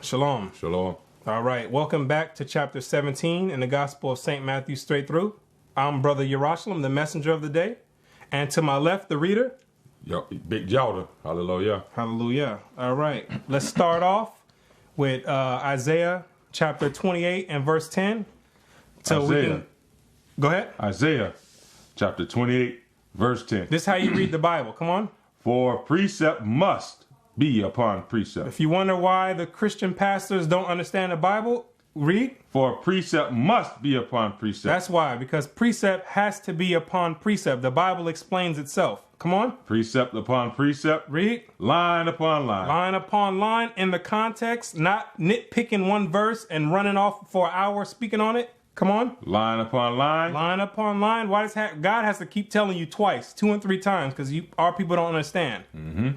Shalom. Shalom. All right, welcome back to chapter 17 in the Gospel of St. Matthew straight through. I'm Brother Yerushalayim, the messenger of the day. And to my left, the reader. Yo, Big Jowder. Hallelujah. Hallelujah. All right, let's start off with Isaiah chapter 28 and verse 10. Isaiah. Go ahead. Isaiah chapter 28, verse 10. This is how you read the Bible. Come on. For precept must be upon precept. If you wonder why the Christian pastors don't understand the Bible, read. For precept must be upon precept. That's why, because precept has to be upon precept. The Bible explains itself. Come on. Precept upon precept. Read. Line upon line. Line upon line in the context, not nitpicking one verse and running off for an hour speaking on it. Come on. Line upon line. Line upon line. Why does God has to keep telling you twice, 2 and 3 times, because our people don't understand.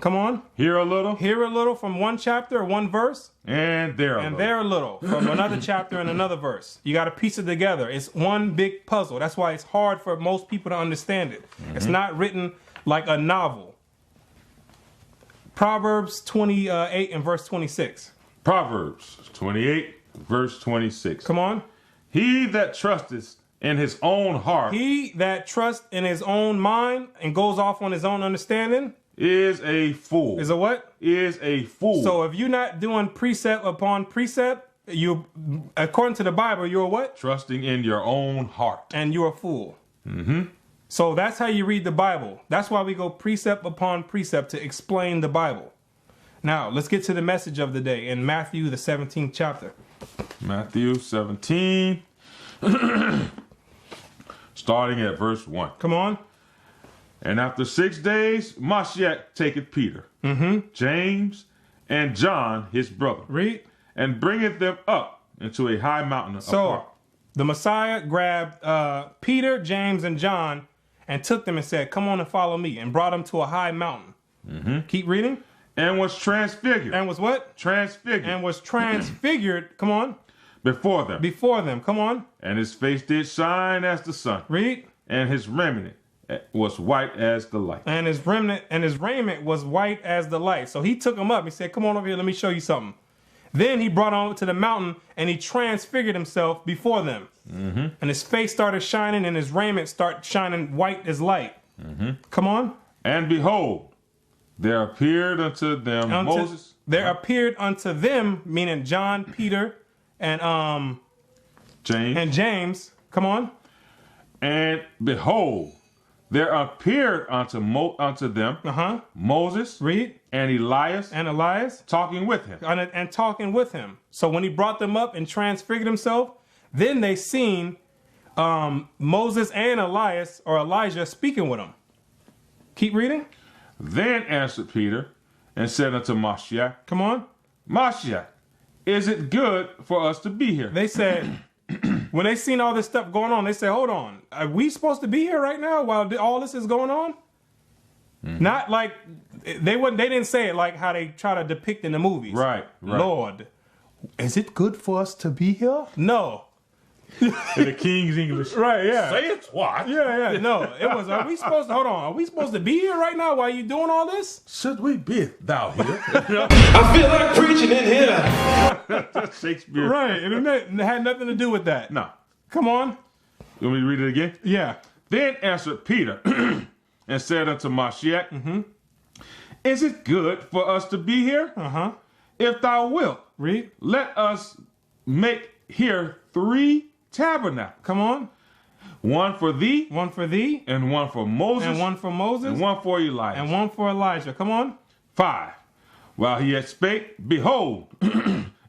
Come on. Here a little. Here a little from one chapter or one verse. And there a little. And there a little from another chapter and another verse. You got to piece it together. It's one big puzzle. That's why it's hard for most people to understand it. It's not written like a novel. Proverbs 28 and verse 26. Proverbs 28, verse 26. Come on. He that trusteth in his own heart He that trusts in his own mind and goes off on his own understanding is a fool. is a what? Is a fool. So if you're not doing precept upon precept, you, according to the Bible, you're what? Trusting in your own heart. And you're a fool. So that's how you read the Bible. That's why we go precept upon precept to explain the Bible. Now, let's get to the message of the day in Matthew, the 17th chapter. Matthew 17, starting at verse 1. Come on. And after 6 days, Mashiach taketh Peter, James, and John, his brother, Read. and bringeth them up into a high mountain So apart. the Messiah grabbed Peter, James, and John and took them and said, come on and follow me, and brought them to a high mountain. Keep reading. And was transfigured. And was what? Transfigured. And was transfigured. Come on. Before them. Before them. Come on. And his face did shine as the sun. Read. And his remnant was white as the light. And his raiment was white as the light. So he took them up. He said, come on over here. Let me show you something. Then he brought them to the mountain and he transfigured himself before them. And his face started shining and his raiment started shining white as light. Come on. And behold, there appeared unto them Moses. There appeared unto them, meaning John, Peter, and James. Come on. And behold, there appeared unto them Moses. Read. And Elias. And Elias. Talking with him. And talking with him. So when he brought them up and transfigured himself, then they seen Moses and Elias or Elijah speaking with him. Keep reading. Then answered Peter and said unto Mashiach, Come on. Mashiach, is it good for us to be here? They said, when they seen all this stuff going on, they said, hold on, are we supposed to be here right now while all this is going on? Not like, they didn't say it like how they try to depict in the movies. Right. Lord, is it good for us to be here? No. In the King's English. Right, yeah. Say it what? Yeah. No, it was, are we supposed to be here right now while you doing all this? Should we be thou here? I feel like preaching in here. That's Shakespeare. Right, and it had nothing to do with that. No. Come on. You want me to read it again? Yeah. Then answered Peter and said unto Mashiach, Is it good for us to be here? If thou wilt, Read. let us make here 3 tabernacles. Come on. One for thee. One for thee. And one for Moses. And one for Moses. And one for Elijah. And one for Elijah. Come on. 5. While he yet spake, behold,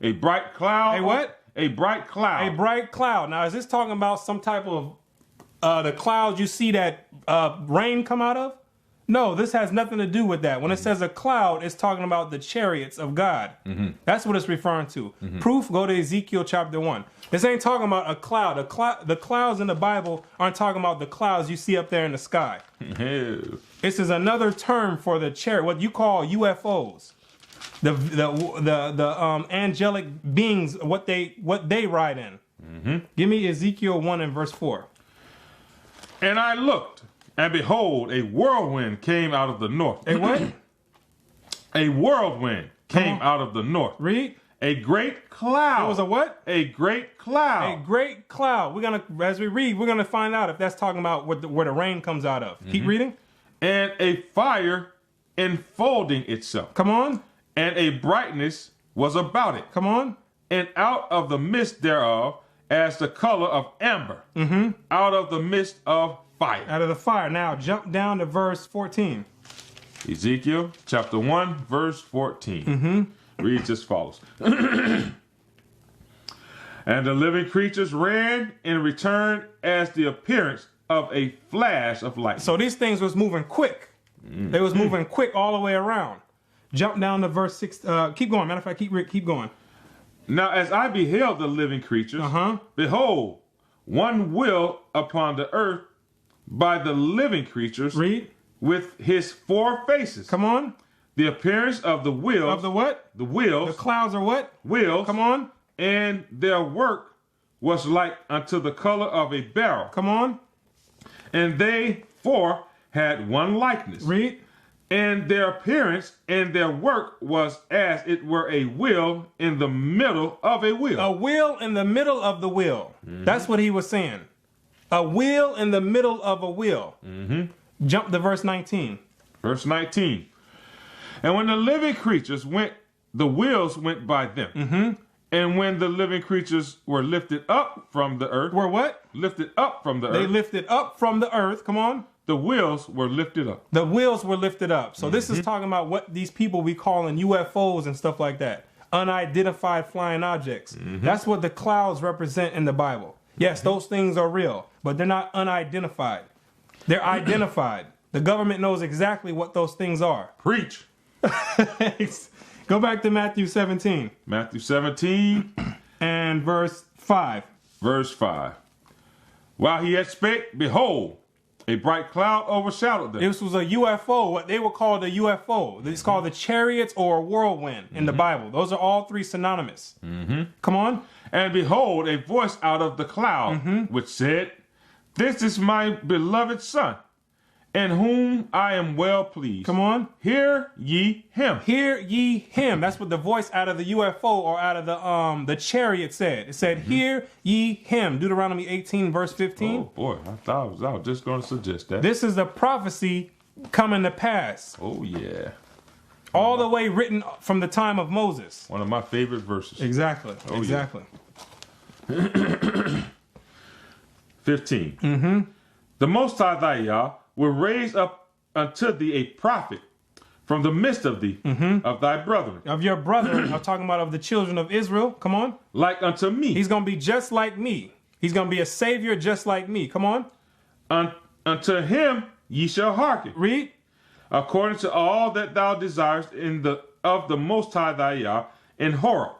a bright cloud. A what? A bright cloud. A bright cloud. Now, is this talking about some type of the clouds you see that rain come out of? No, this has nothing to do with that. When it says a cloud, it's talking about the chariots of God. That's what it's referring to. Proof, go to Ezekiel chapter 1. This ain't talking about a cloud. The clouds in the Bible aren't talking about the clouds you see up there in the sky. This is another term for the chariot, what you call UFOs. The angelic beings, what they ride in. Give me Ezekiel 1 and verse 4. And I looked, and behold, a whirlwind came out of the north. A what? A whirlwind came out of the north. Read. A great cloud. It was a what? A great cloud. A great cloud. We're gonna, as we read, we're gonna find out if that's talking about where the rain comes out of. Keep reading. And a fire enfolding itself. Come on. And a brightness was about it. Come on. And out of the midst thereof, as the color of amber, out of the midst of fire. Out of the fire. Now jump down to verse 14. Ezekiel chapter 1, verse 14. Reads as follows. And the living creatures ran and returned as the appearance of a flash of light. So these things was moving quick. They was moving quick all the way around. Jump down to verse 6. Keep going. Matter of fact, keep going. Now, as I beheld the living creatures, behold, one wheel upon the earth by the living creatures. Read. With his 4 faces. Come on. The appearance of the wheels. Of the what? The wheels. The clouds are what? Wheels. Come on. And their work was like unto the color of a beryl. Come on. And they 4 had one likeness. Read. And their appearance and their work was as it were a wheel in the middle of a wheel. A wheel in the middle of the wheel. That's what he was saying. A wheel in the middle of a wheel. Jump to verse 19. Verse 19. And when the living creatures went, the wheels went by them. And when the living creatures were lifted up from the earth. Were what? Lifted up from the earth. They lifted up from the earth. Come on. The wheels were lifted up. The wheels were lifted up. So this is talking about what these people be calling UFOs and stuff like that. Unidentified flying objects. That's what the clouds represent in the Bible. Yes, those things are real, but they're not unidentified. They're identified. The government knows exactly what those things are. Preach. Go back to Matthew 17. Matthew 17. And verse 5. Verse 5. While he yet spake, behold, a bright cloud overshadowed them. This was a UFO, what they would call the UFO. It's called the chariots or a whirlwind in the Bible. Those are all 3 synonymous. Come on. And behold, a voice out of the cloud, which said, This is my beloved Son, in whom I am well pleased. Come on. Hear ye him. Hear ye him. That's what the voice out of the UFO or out of the chariot said. It said, hear ye him. Deuteronomy 18, verse 15. Oh, boy. I was just going to suggest that. This is the prophecy coming to pass. Oh, yeah. All the way written from the time of Moses. One of my favorite verses. Exactly. Oh, exactly. Yeah. 15. The Most High thy Yah will raise up unto thee a prophet from the midst of thee, of thy brethren. Of your brethren, I'm talking about of the children of Israel. Come on. Like unto me. He's going to be just like me. He's going to be a savior just like me. Come on. Unto him ye shall hearken. Read. According to all that thou desirest of the Most High thy Yah in Horeb,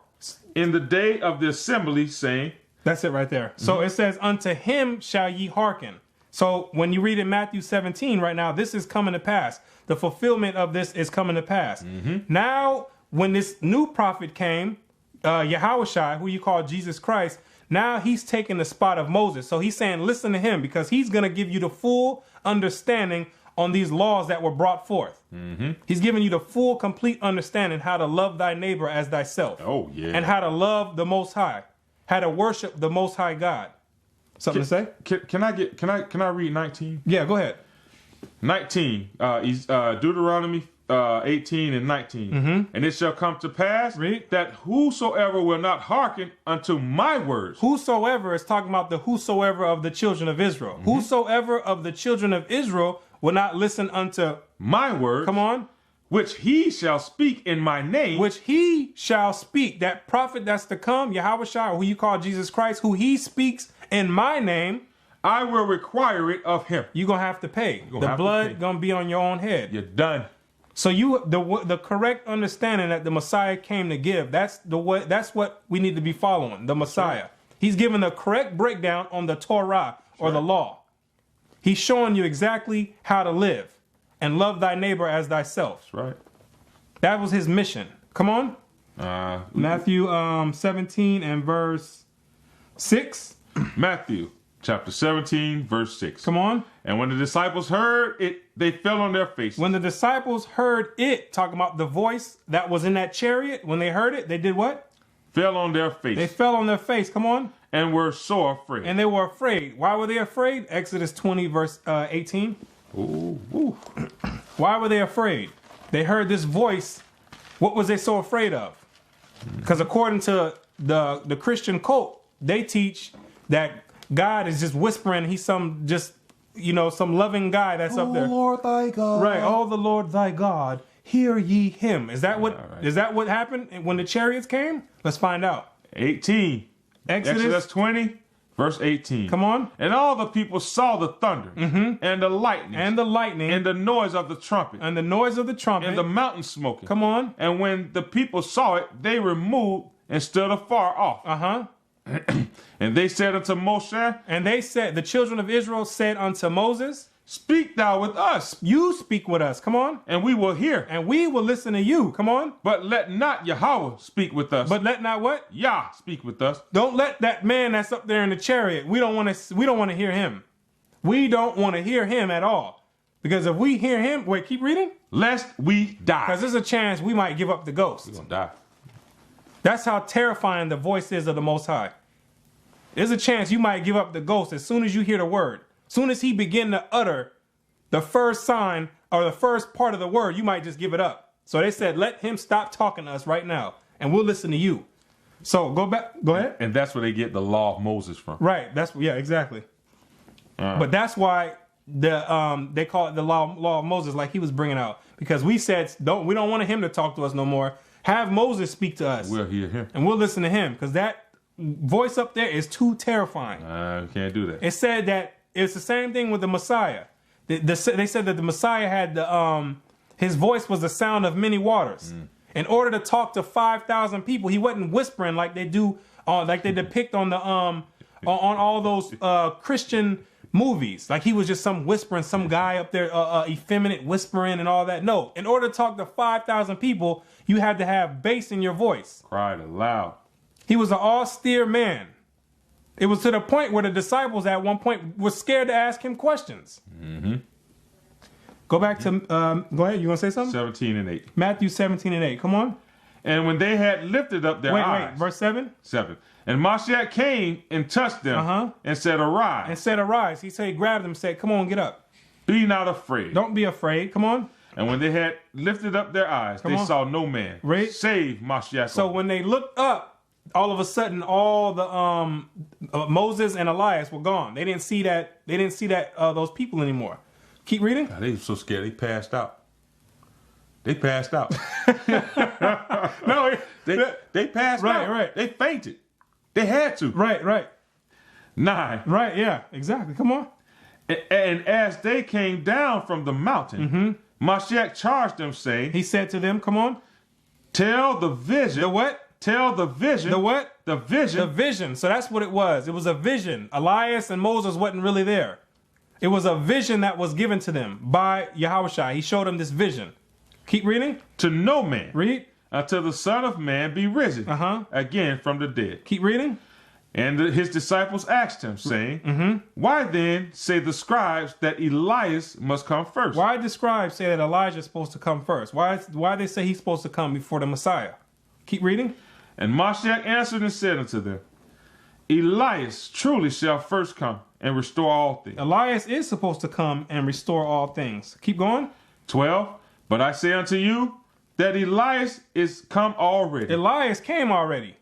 in the day of the assembly, saying. That's it right there. So it says, unto him shall ye hearken. So when you read in Matthew 17 right now, this is coming to pass. The fulfillment of this is coming to pass. Now, when this new prophet came, Yahushua, who you call Jesus Christ, now he's taking the spot of Moses. So he's saying, listen to him, because he's going to give you the full understanding on these laws that were brought forth. He's giving you the full, complete understanding how to love thy neighbor as thyself. Oh, yeah. And how to love the Most High. How to worship the Most High God. Something to say? Can I read 19? Yeah, go ahead. 19. Deuteronomy 18 and 19. And it shall come to pass that whosoever will not hearken unto my words. Whosoever is talking about the whosoever of the children of Israel. Whosoever of the children of Israel will not listen unto my words. Come on. Which he shall speak in my name. Which he shall speak. That prophet that's to come, Yahushua, who you call Jesus Christ, who he speaks in my name. I will require it of him. You're going to have to pay. The blood going to be on your own head. You're done. So the correct understanding that the Messiah came to give, that's what we need to be following, the Messiah. Right. He's giving the correct breakdown on the Torah or the law. He's showing you exactly how to live and love thy neighbor as thyself. That's right. That was his mission. Come on. Matthew 17 and verse 6. Matthew chapter 17, verse 6. Come on. And when the disciples heard it, they fell on their faces. When the disciples heard it, talking about the voice that was in that chariot, when they heard it, they did what? fell on their face. They fell on their face. Come on. And were so afraid. And they were afraid. Why were they afraid? Exodus 20, verse 18. Ooh, ooh. Why were they afraid? They heard this voice. What was they so afraid of? Because according to the Christian cult, they teach that God is just whispering. He's some loving guy that's up there. Oh, Lord thy God. Right. Oh, the Lord thy God. Hear ye him. Is that what is that what happened when the chariots came? Let's find out. 18. Exodus 20, verse 18. Come on. And all the people saw the thunder and the lightning And the lightning. and the noise of the trumpet And the noise of the trumpet. and the mountain smoking. Come on. And when the people saw it, they removed and stood afar off. Uh-huh. And they said unto Moshe, And they said, the children of Israel said unto Moses, Speak thou with us, you speak with us. Come on. and we will hear. And we will listen to you. Come on. But let not Yahweh speak with us. But let not what? Yah speak with us. Don't let that man that's up there in the chariot. We don't want to hear him. We don't want to hear him at all. Because if we hear him, wait, keep reading. Lest we die. Because there's a chance we might give up the ghost. We're gonna die. That's how terrifying the voice is of the Most High. There's a chance you might give up the ghost as soon as you hear the word. As soon as he begin to utter the first sign or the first part of the word, you might just give it up. So they said, let him stop talking to us right now, and we'll listen to you. So go back. Go ahead. And that's where they get the law of Moses from. Right. Yeah, exactly. But that's why they call it the law of Moses, like he was bringing out, because we said we don't want him to talk to us no more. Have Moses speak to us. We'll hear him. And we'll listen to him, because that voice up there is too terrifying. We can't do that. It said that it's the same thing with the Messiah. They said that the Messiah had his voice was the sound of many waters. In order to talk to 5,000 people, he wasn't whispering like they do, like they depict on the on all those Christian movies. Like he was just some guy up there, effeminate whispering and all that. No, in order to talk to 5,000 people, you had to have bass in your voice. Cried aloud. He was an austere man. It was to the point where the disciples at one point were scared to ask him questions. Go back to, go ahead, you want to say something? 17 and 8. Matthew 17 and 8, come on. And when they had lifted up their eyes. Wait, verse 7? 7. And Mashiach came and touched them and said, Arise. And said, arise. He said, he grabbed them and said, come on, get up. Be not afraid. Don't be afraid, come on. And when they had lifted up their eyes, they saw no man, save Mashiach. So when they looked up, all of a sudden, all the Moses and Elias were gone. They didn't see that. They didn't see that those people anymore. Keep reading. God, they were so scared. They passed out. They passed out. No, they passed out. Right. They fainted. They had to. Right. 9. Right. Yeah. Exactly. Come on. And as they came down from the mountain, Mashiach charged them, saying, He said to them, "Come on, tell the vision." The what? Tell the vision. The what? The vision. The vision. So that's what it was. It was a vision. Elias and Moses wasn't really there. It was a vision that was given to them by Yahushua. He showed them this vision. Keep reading. To no man. Read. Until the Son of Man be risen again from the dead. Keep reading. And his disciples asked him, saying, Why then say the scribes that Elias must come first? Why did the scribes say that Elijah is supposed to come first? Why they say he's supposed to come before the Messiah? Keep reading. And Mashiach answered and said unto them, Elias truly shall first come and restore all things. Elias is supposed to come and restore all things. Keep going. 12. But I say unto you that Elias is come already. Elias came already.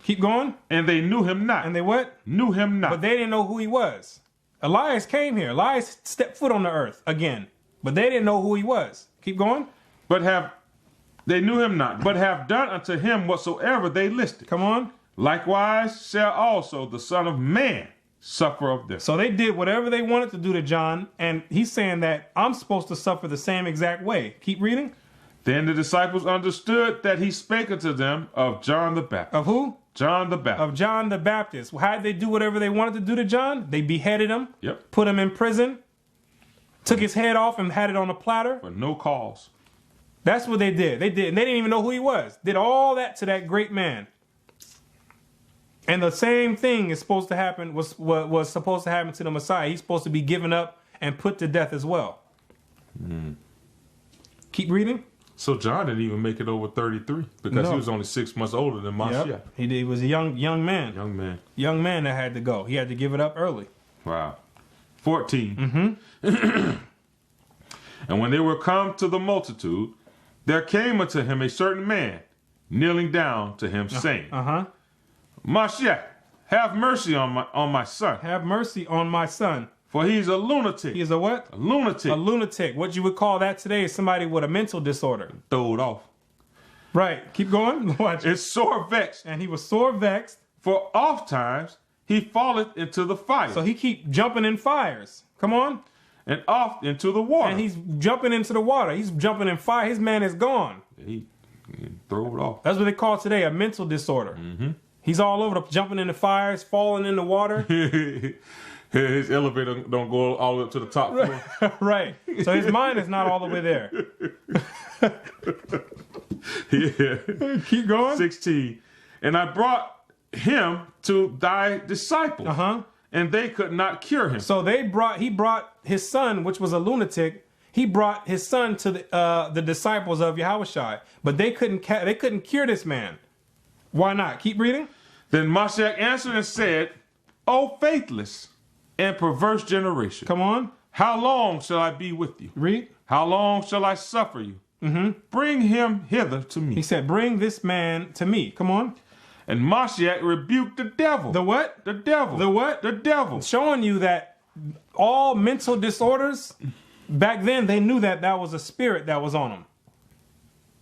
Keep going. And they knew him not. And they what? Knew him not. But they didn't know who he was. Elias came here. Elias stepped foot on the earth again. But they didn't know who he was. Keep going. They knew him not, but have done unto him whatsoever they listed. Come on. Likewise shall also the Son of Man suffer of them. So they did whatever they wanted to do to John, and he's saying that I'm supposed to suffer the same exact way. Keep reading. Then the disciples understood that he spake unto them of John the Baptist. Of who? John the Baptist. Of John the Baptist. How did they do whatever they wanted to do to John? They beheaded him. Yep. Put him in prison. Took his head off and had it on a platter. For no cause. That's what they did. They did. And they didn't even know who he was. Did all that to that great man. And the same thing is supposed to happen, was supposed to happen to the Messiah. He's supposed to be given up and put to death as well. Keep reading. So John didn't even make it over 33 because he was only 6 months older than Mashiach. Yep. He was a young man. Young man that had to go. He had to give it up early. Wow. 14. And when they were come to the multitude, there came unto him a certain man, kneeling down to him, saying, Mashiach, have mercy on my son. Have mercy on my son. For he's a lunatic. He's a what? A lunatic. A lunatic. What you would call that today is somebody with a mental disorder. Throw it off. Right. Keep going. Watch. It's sore vexed. And he was sore vexed. For oft times he falleth into the fire. So he keep jumping in fires. Come on. And oft into the water. And he's jumping into the water. He's jumping in fire. His man is gone. He throw it off. That's what they call today a mental disorder. He's all over the jumping in the fires, falling in the water. His elevator don't go all the way up to the top floor. Right. So his mind is not all the way there. Yeah. Keep going. 16. And I brought him to thy disciples. And they could not cure him. So he brought his son, which was a lunatic. He brought his son to the disciples of Yahushua, but they couldn't cure this man. Why not? Keep reading. Then Mashiach answered and said, O faithless and perverse generation. Come on. How long shall I be with you? Read. How long shall I suffer you? Bring him hither to me. He said, bring this man to me. Come on. And Mashiach rebuked the devil. The what? The devil. The what? The devil. Showing you that all mental disorders, back then they knew that was a spirit that was on them.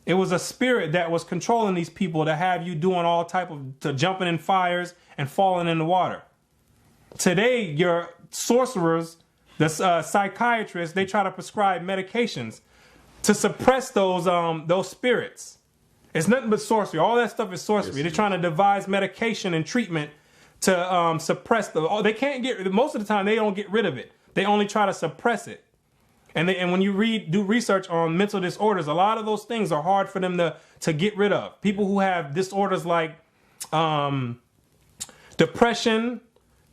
It was a spirit that was controlling these people to have you doing all type of jumping in fires and falling in the water. Today, your sorcerers, the psychiatrists, they try to prescribe medications to suppress those spirits. It's nothing but sorcery. All that stuff is sorcery. They're trying to devise medication and treatment to suppress they can't get, most of the time they don't get rid of it. They only try to suppress it. And when you do research on mental disorders, a lot of those things are hard for them to get rid of. People who have disorders like depression,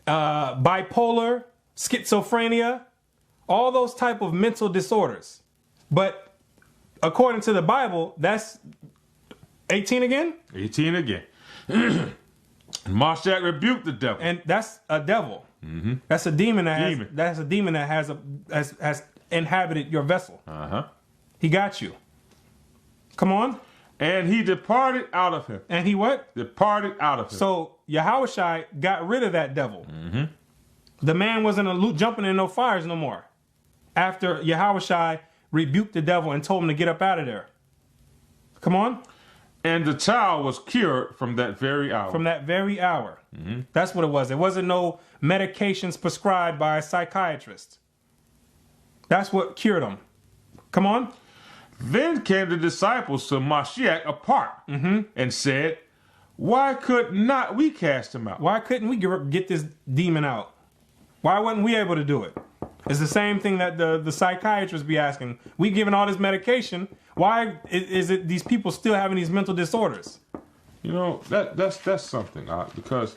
bipolar, schizophrenia, all those type of mental disorders. But according to the Bible, that's 18 again? 18 again. And Mashiach rebuked the devil. And that's a devil. That's a demon that has inhabited your vessel. He got you. Come on. And he departed out of him. And he what? Departed out of him. So Yahushua got rid of that devil. The man wasn't jumping in no fires no more. After Yahushua rebuked the devil and told him to get up out of there. Come on. And the child was cured from that very hour. From that very hour. That's what it was. It wasn't no medications prescribed by a psychiatrist. That's what cured him. Come on. Then came the disciples to Mashiach apart and said, why could not we cast him out? Why couldn't we get this demon out? Why wasn't we able to do it? It's the same thing that the psychiatrists be asking. We giving all this medication. Why is it these people still having these mental disorders? You know, that's something, because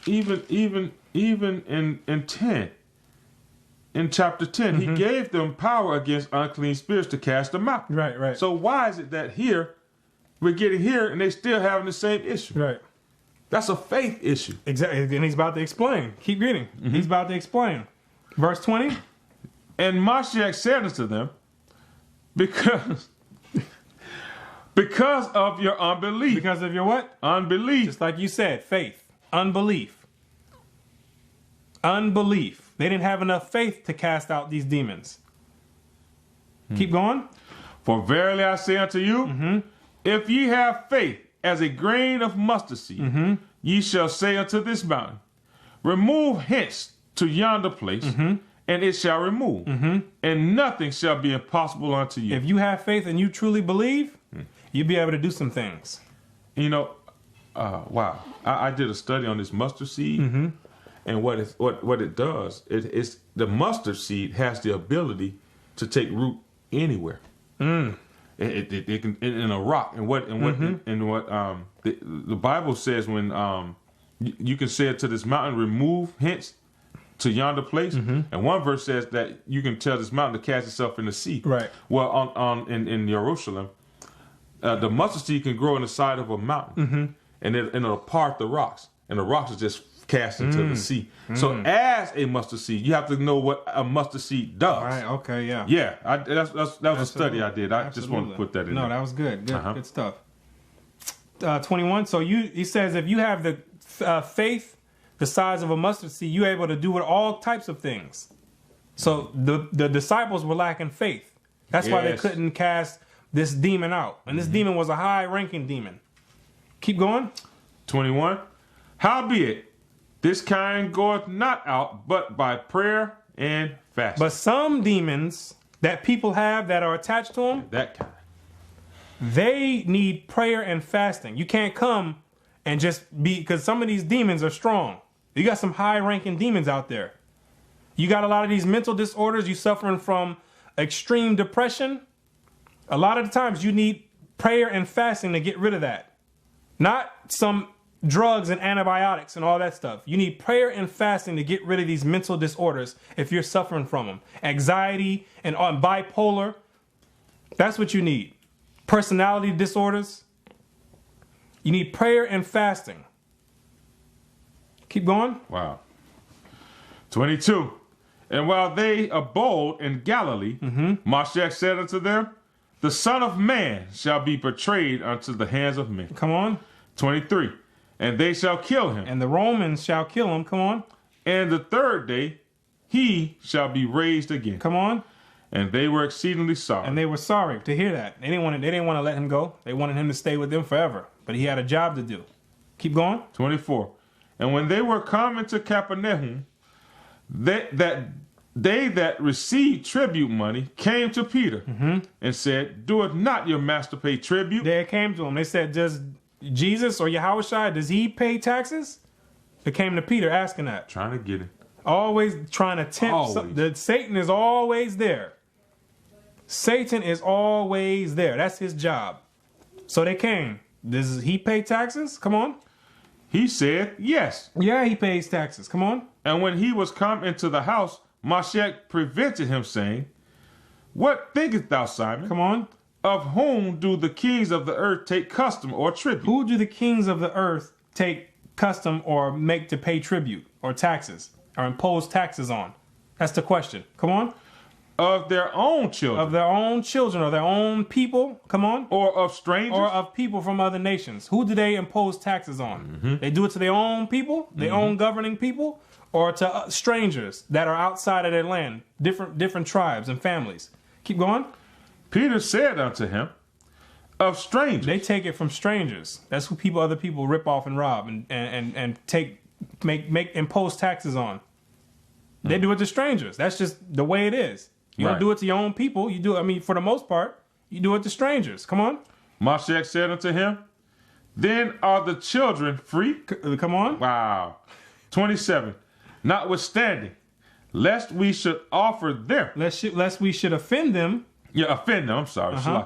even in chapter 10, he gave them power against unclean spirits to cast them out. Right. So why is it that here we're getting here and they still having the same issue? Right. That's a faith issue. Exactly. And he's about to explain. Keep reading. He's about to explain. Verse 20. And Mashiach said unto them, because of your unbelief. Because of your what? Unbelief. Just like you said, faith. Unbelief. Unbelief. They didn't have enough faith to cast out these demons. Keep going. For verily I say unto you, if ye have faith as a grain of mustard seed, ye shall say unto this mountain, remove hence to yonder place, and it shall remove, and nothing shall be impossible unto you. If you have faith and you truly believe, you'll be able to do some things. You know, wow. I did a study on this mustard seed, and what it does, it's the mustard seed has the ability to take root anywhere. It can in a rock, and what the Bible says when you can say it to this mountain, remove hence, to yonder place. And one verse says that you can tell this mountain to cast itself in the sea. Right. Well, in Jerusalem, the mustard seed can grow in the side of a mountain, and it'll part the rocks, and the rocks are just cast into the sea. So as a mustard seed, you have to know what a mustard seed does. Right. Okay. Yeah. Yeah, that was a study I did. I just wanted to put that in. No, there. that was good. Good stuff. 21. So he says if you have the faith the size of a mustard seed, you're able to do all types of things. So the disciples were lacking faith. That's why they couldn't cast this demon out. And this demon was a high-ranking demon. Keep going. 21. Howbeit, this kind goeth not out but by prayer and fasting. But some demons that people have that are attached to them, That kind. they need prayer and fasting. You can't come and just be, because some of these demons are strong. You got some high-ranking demons out there. You got a lot of these mental disorders. You suffering from extreme depression. A lot of the times you need prayer and fasting to get rid of that. Not some drugs and antibiotics and all that stuff. You need prayer and fasting to get rid of these mental disorders if you're suffering from them. Anxiety and bipolar. That's what you need. Personality disorders. You need prayer and fasting. Keep going. Wow. 22. And while they abode in Galilee, Mashiach said unto them, the Son of Man shall be betrayed unto the hands of men. Come on. 23. And they shall kill him. And the Romans shall kill him. Come on. And the third day he shall be raised again. Come on. And they were exceedingly sorry. And they were sorry to hear that. They didn't want to let him go. They wanted him to stay with them forever. But he had a job to do. Keep going. 24. And when they were come into Capernaum, they that received tribute money came to Peter and said, doeth not your master pay tribute? They came to him. They said, does Jesus or Yahushua, does he pay taxes? They came to Peter asking that. Trying to get it. Always trying to tempt. Satan is always there. Satan is always there. That's his job. So they came. Does he pay taxes? Come on. He said, yes. Yeah, he pays taxes. Come on. And when he was come into the house, Mashiach prevented him, saying, what thinkest thou, Simon? Come on. Of whom do the kings of the earth take custom or tribute? Who do the kings of the earth take custom or make to pay tribute or taxes or impose taxes on? That's the question. Come on. Of their own children. Of their own children or their own people. Come on. Or of strangers. Or of people from other nations. Who do they impose taxes on? They do it to their own people, their own governing people, or to strangers that are outside of their land, different tribes and families. Keep going. Peter said unto him, of strangers. They take it from strangers. That's who other people rip off and rob and impose taxes on. They do it to strangers. That's just the way it is. You don't do it to your own people. You do it, for the most part, you do it to strangers. Come on. Mashiach said unto him, then are the children free? Come on. Wow. 27. Notwithstanding, lest we should offer them. Lest we should offend them. Yeah, offend them. I'm sorry.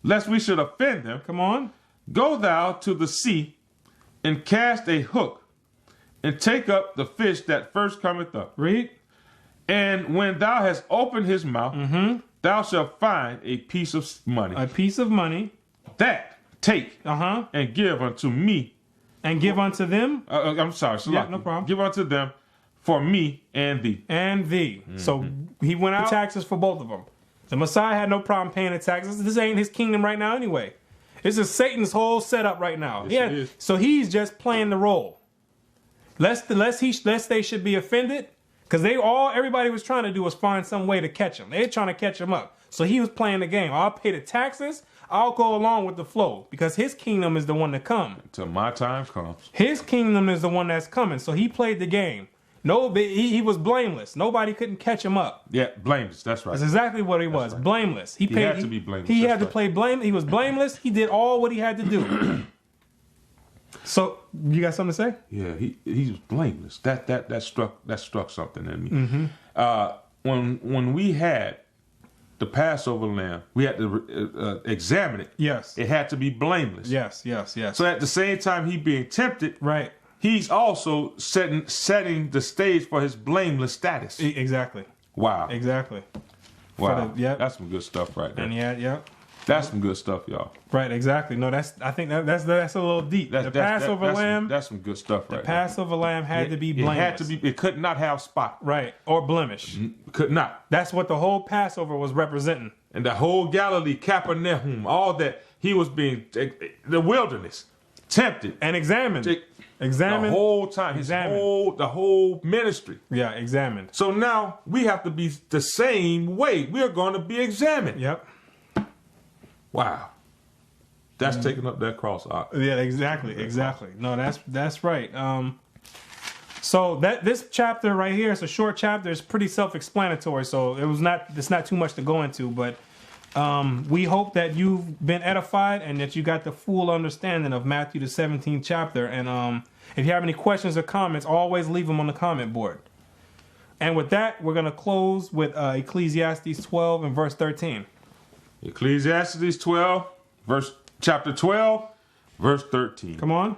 Lest we should offend them. Come on. Go thou to the sea and cast a hook and take up the fish that first cometh up. Read. And when thou hast opened his mouth, thou shalt find a piece of money. A piece of money. That take and give unto me. And give unto them. I'm sorry. Yeah, no problem. Give unto them for me and thee. And thee. So he went out taxes for both of them. The Messiah had no problem paying the taxes. This ain't his kingdom right now anyway. This is Satan's whole setup right now. Yes, it is. So he's just playing the role. Lest they should be offended. Because everybody was trying to do was find some way to catch him. They're trying to catch him up. So he was playing the game. I'll pay the taxes. I'll go along with the flow. Because his kingdom is the one to come. Until my time comes. His kingdom is the one that's coming. So he played the game. He was blameless. Nobody couldn't catch him up. Yeah, blameless. That's right. That's exactly what he was. Right. Blameless. He had to be blameless. He had to play blame. He was blameless. He did all what he had to do. So you got something to say? Yeah, he was blameless. That struck something in me. When we had the Passover lamb, we had to examine it. Yes, it had to be blameless. Yes. So at the same time, he being tempted, right, he's also setting the stage for his blameless status. Exactly. Wow. Exactly. Wow. Yep. That's some good stuff right there. And yep. That's some good stuff, y'all. Right, exactly. No, I think that's a little deep. The Passover lamb. That's some good stuff right there. The Passover lamb had to be blameless. It had to be. It could not have spot. Right, or blemish. Could not. That's what the whole Passover was representing. And the whole Galilee, Capernaum, all that, he was being the wilderness, tempted and examined. The whole time. The whole ministry. Yeah, examined. So now we have to be the same way. We're going to be examined. Yep. Wow. That's taking up that cross. Yeah, exactly. No, that's right. So this chapter right here, it's a short chapter. It's pretty self-explanatory. So it's not too much to go into, but we hope that you've been edified and that you got the full understanding of Matthew the 17th chapter. And if you have any questions or comments, always leave them on the comment board. And with that, we're going to close with Ecclesiastes 12 and verse 13. Ecclesiastes 12, chapter 12, verse 13. Come on.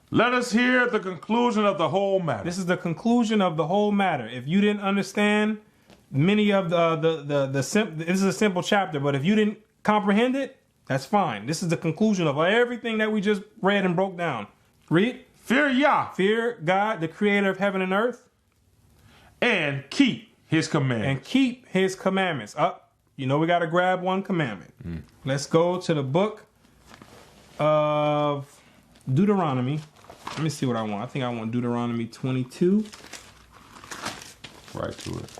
Let us hear the conclusion of the whole matter. This is the conclusion of the whole matter. If you didn't understand many of this is a simple chapter, but if you didn't comprehend it, that's fine. This is the conclusion of everything that we just read and broke down. Read. Fear Yah. Fear God, the creator of heaven and earth. And keep his commandments. You know we got to grab one commandment. Let's go to the book of Deuteronomy. Let me see what I want. I think I want Deuteronomy 22. Right to it.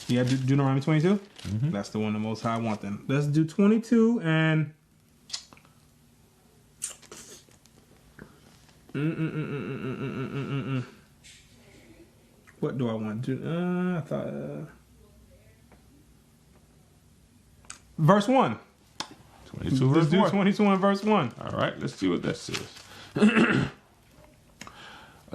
Yeah, Deuteronomy 22? Mm-hmm. That's the one the Most High want then. Let's do 22 and... What do I want to do? I thought... Verse 1. 22 verse 1. 22 and verse 1. All right, let's see what that says.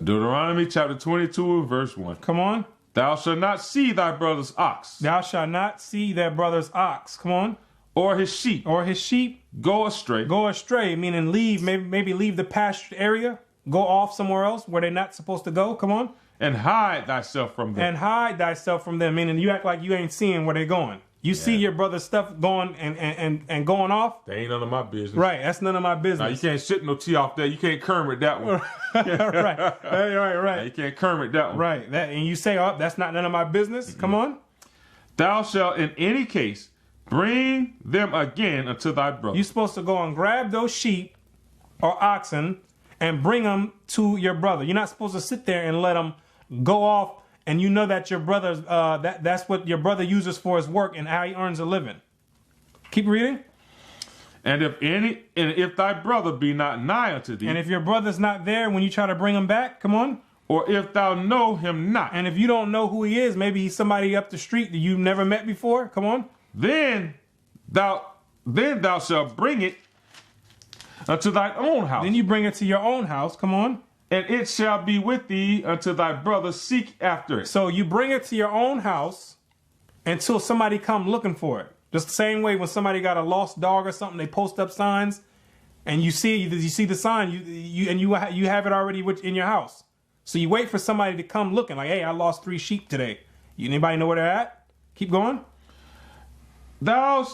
Deuteronomy chapter 22 verse 1. Come on. Thou shalt not see thy brother's ox. Thou shalt not see thy brother's ox. Come on. Or his sheep. Or his sheep. Go astray. Go astray, meaning leave, maybe leave the pastured area. Go off somewhere else where they're not supposed to go. Come on. And hide thyself from them. And hide thyself from them, meaning you act like you ain't seeing where they're going. You see your brother's stuff going and going off. That ain't none of my business. Right, that's none of my business. Now, you can't shit no tea off there. You can't Kermit that one. right. Now, you can't Kermit that one. Right, and you say, oh, that's not none of my business. Mm-hmm. Come on. Thou shalt in any case bring them again unto thy brother. You're supposed to go and grab those sheep or oxen and bring them to your brother. You're not supposed to sit there and let them go off. And you know that your brother's that's what your brother uses for his work and how he earns a living. Keep reading. And if thy brother be not nigh unto thee, and if your brother's not there when you try to bring him back, come on. Or if thou know him not, and if you don't know who he is, maybe he's somebody up the street that you've never met before. Come on. Then thou shalt bring it unto thine own house. Then you bring it to your own house. Come on. And it shall be with thee until thy brother seek after it. So you bring it to your own house until somebody come looking for it. Just the same way when somebody got a lost dog or something, they post up signs, and you see the sign, you have it already in your house. So you wait for somebody to come looking, like, hey, I lost 3 sheep today. Anybody know where they're at? Keep going. Thou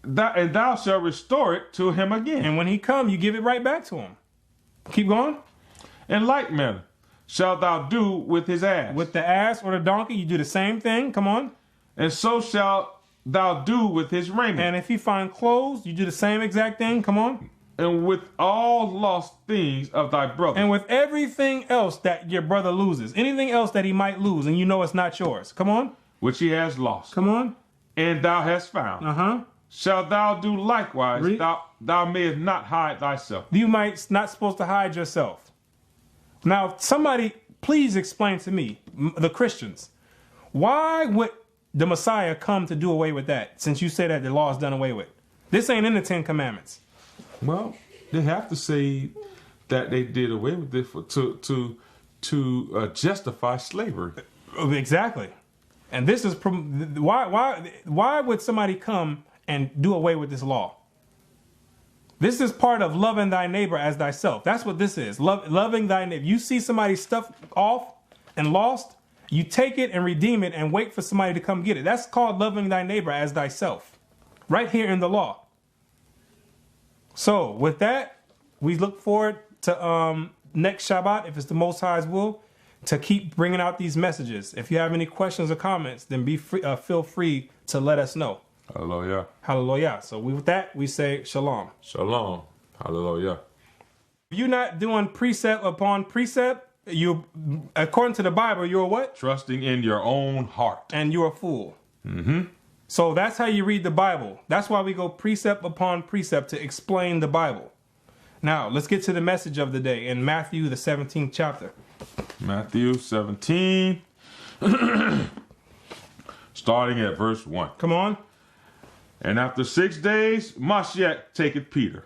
shalt restore it to him again. And when he come, you give it right back to him. Keep going. In like manner shalt thou do with his ass. With the ass or the donkey, you do the same thing. Come on. And so shalt thou do with his raiment. And if he find clothes, you do the same exact thing. Come on. And with all lost things of thy brother. And with everything else that your brother loses. Anything else that he might lose and you know it's not yours. Come on. Which he has lost. Come on. And thou hast found. Uh-huh. Shalt thou do likewise. Thou mayest not hide thyself. You might not supposed to hide yourself. Now, somebody, please explain to me, the Christians, why would the Messiah come to do away with that, since you say that the law is done away with? This ain't in the 10 Commandments. Well, they have to say that they did away with it to justify slavery. Exactly. And this is why would somebody come and do away with this law? This is part of loving thy neighbor as thyself. That's what this is. Loving thy neighbor. You see somebody's stuff off and lost, you take it and redeem it and wait for somebody to come get it. That's called loving thy neighbor as thyself. Right here in the law. So with that, we look forward to next Shabbat, if it's the Most High's will, to keep bringing out these messages. If you have any questions or comments, then feel free to let us know. Hallelujah. Hallelujah. So with that, we say shalom. Shalom. Hallelujah. If you're not doing precept upon precept, you, according to the Bible, you're what? Trusting in your own heart. And you're a fool. So that's how you read the Bible. That's why we go precept upon precept to explain the Bible. Now, let's get to the message of the day in Matthew, the 17th chapter. Matthew 17, starting at verse 1. Come on. And after 6 days, Mashiach taketh Peter,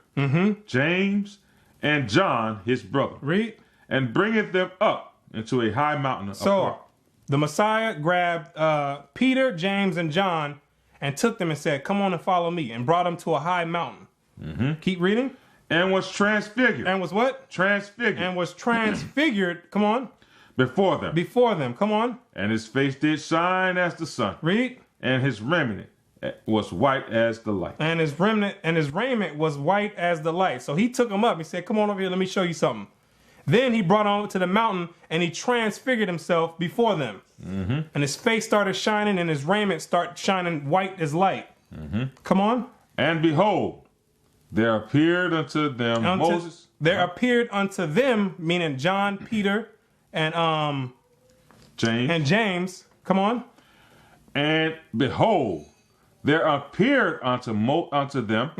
James, and John, his brother, Read. and bringeth them up into a high mountain So, apart. the Messiah grabbed Peter, James, and John and took them and said, come on and follow me, and brought them to a high mountain. Keep reading. And was transfigured. And was what? Transfigured. And was transfigured. Come on. Before them. Before them. Come on. And his face did shine as the sun. Read. And his raiment was white as the light. And his raiment was white as the light. So he took him up. He said, come on over here. Let me show you something. Then he brought him to the mountain and he transfigured himself before them. And his face started shining and his raiment started shining white as light. Come on. And behold, there appeared unto them Moses. There appeared unto them, meaning John, Peter, and James. Come on. And behold, there appeared unto them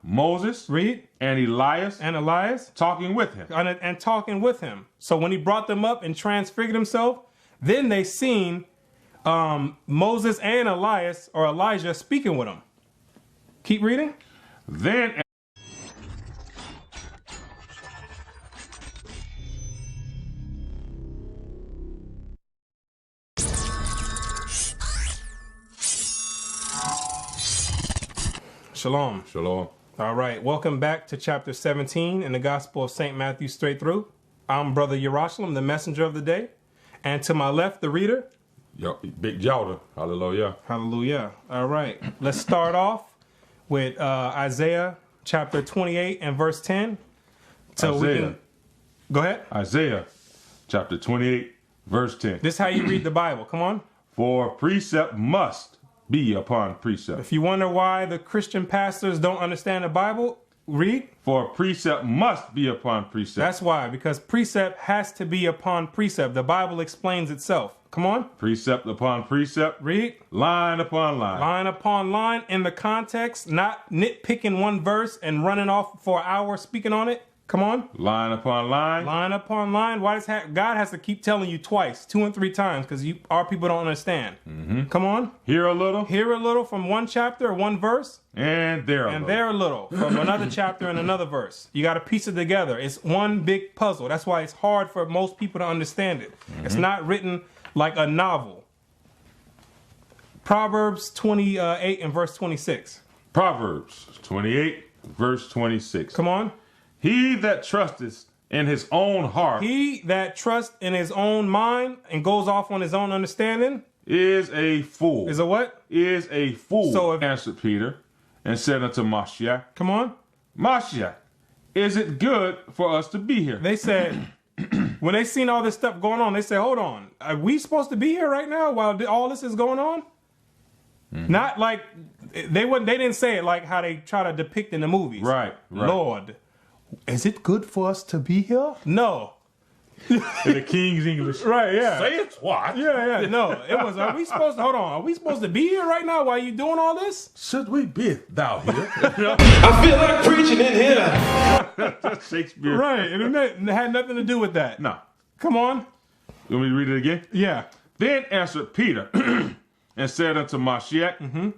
Moses. Read. And Elias. And Elias. Talking with him. And talking with him. So when he brought them up and transfigured himself, then they seen Moses and Elias or Elijah speaking with him. Keep reading. Then Shalom. Shalom. All right. Welcome back to chapter 17 in the Gospel of St. Matthew straight through. I'm Brother Yerushalayim, the messenger of the day. And to my left, the reader. Big Yalda. Hallelujah. Hallelujah. All right. Let's start off with Isaiah chapter 28 and verse 10. Isaiah. Go ahead. Isaiah chapter 28, verse 10. This is how you read the Bible. Come on. For precept must be upon precept. If you wonder why the Christian pastors don't understand the Bible, read. For precept must be upon precept. That's why, because precept has to be upon precept. The Bible explains itself. Come on. Precept upon precept. Read. Line upon line. Line upon line in the context, not nitpicking one verse and running off for an hour speaking on it. Come on. Line upon line. Line upon line. Why does God has to keep telling you twice, 2 and 3 times, because our people don't understand. Come on. Here a little. Here a little from one chapter or one verse. And there a little. And there a little from another chapter and another verse. You got to piece it together. It's one big puzzle. That's why it's hard for most people to understand it. It's not written like a novel. Proverbs 28 and verse 26. Proverbs 28, verse 26. Come on. He that trusteth in his own heart. He that trusts in his own mind and goes off on his own understanding. Is a fool. Is a what? Is a fool. So answered Peter and said unto Mashiach. Come on. Mashiach, is it good for us to be here? They said, when they seen all this stuff going on, they said, hold on. Are we supposed to be here right now while all this is going on? Not like, they didn't say it like how they try to depict in the movies. Right. Lord, is it good for us to be here? No. In the King's English. Right, yeah. Say it's what? Yeah. No, it was, are we supposed to be here right now while you doing all this? Should we be thou here? I feel like preaching in here. Shakespeare. Right, it had nothing to do with that. No. Come on. You want me to read it again? Yeah. Then answered Peter and said unto Mashiach,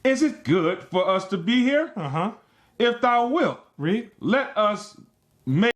Is it good for us to be here? If thou wilt, Read. let us make